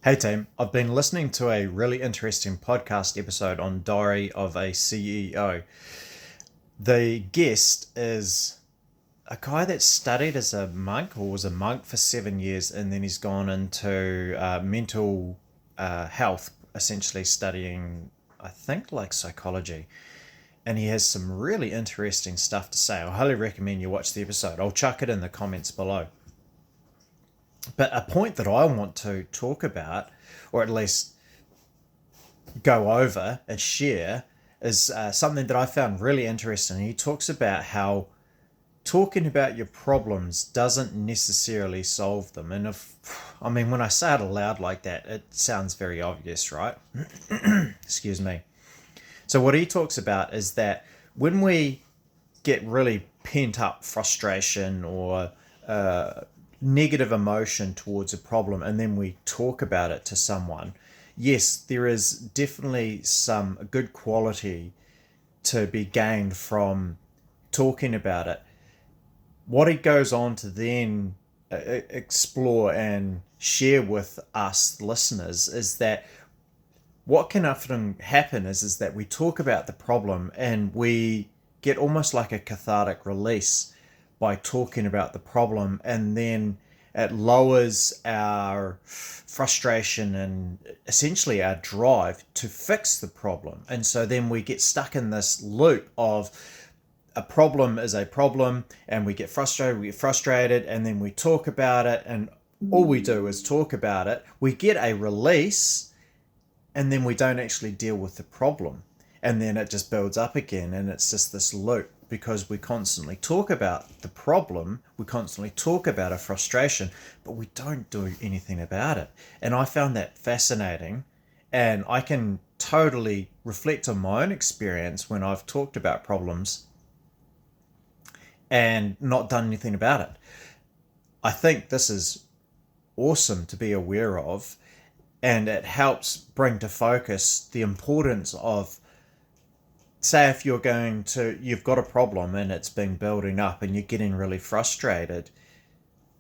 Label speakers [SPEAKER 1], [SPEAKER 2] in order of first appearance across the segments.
[SPEAKER 1] Hey team, I've been listening to a really interesting podcast episode on Diary of a CEO. The guest is a guy that studied as a monk or was a monk for 7 years, and then he's gone into mental health, essentially studying, I think, like psychology. And he has some really interesting stuff to say. I highly recommend you watch the episode. I'll chuck it in the comments below. But a point that I want to talk about, or at least go over and share, is something that I found really interesting. He talks about how talking about your problems doesn't necessarily solve them. And when I say it aloud like that, it sounds very obvious, right? Excuse me. So, what he talks about is that when we get really pent up frustration or negative emotion towards a problem and then we talk about it to someone, yes, there is definitely some good quality to be gained from talking about it. What he goes on to then explore and share with us listeners is that what can often happen is that we talk about the problem and we get almost like a cathartic release by talking about the problem, and then it lowers our frustration and essentially our drive to fix the problem. And so then we get stuck in this loop of a problem is a problem, and we get frustrated, and then we talk about it, and all we do is talk about it. We get a release, and then we don't actually deal with the problem. And then it just builds up again, and it's just this loop because we constantly talk about the problem, we constantly talk about a frustration, but we don't do anything about it. And I found that fascinating, and I can totally reflect on my own experience when I've talked about problems and not done anything about it. I think this is awesome to be aware of, and it helps bring to focus the importance of, say, if you've got a problem and it's been building up and you're getting really frustrated,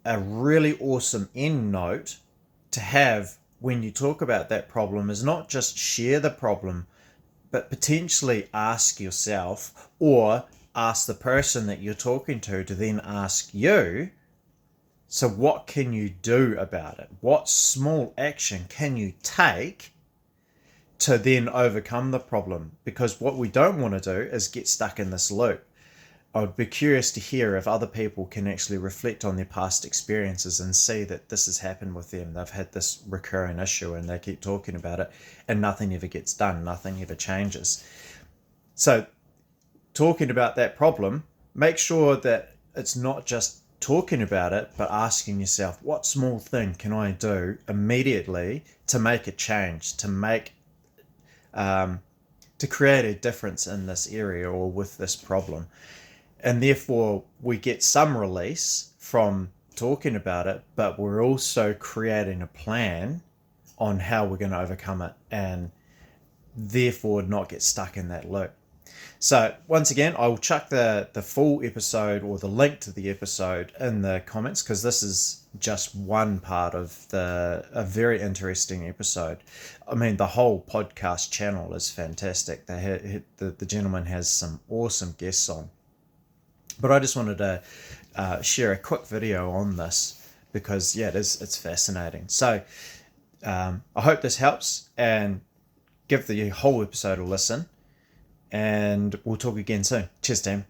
[SPEAKER 1] a really awesome end note to have when you talk about that problem is not just share the problem, but potentially ask yourself or ask the person that you're talking to then ask you, so what can you do about it? What small action can you take to then overcome the problem? Because what we don't want to do is get stuck in this loop. I'd be curious to hear if other people can actually reflect on their past experiences and see that this has happened with them. They've had this recurring issue and they keep talking about it and nothing ever gets done, nothing ever changes. So talking about that problem, make sure that it's not just talking about it, but asking yourself, what small thing can I do immediately to make a change, to create a difference in this area or with this problem? And therefore we get some release from talking about it, but we're also creating a plan on how we're going to overcome it and therefore not get stuck in that loop. So once again, I will chuck the full episode or the link to the episode in the comments, because this is just one part of a very interesting episode. I mean, the whole podcast channel is fantastic. The gentleman has some awesome guests on. But I just wanted to share a quick video on this because, yeah, it's fascinating. So I hope this helps, and give the whole episode a listen. And we'll talk again soon. Cheers, team.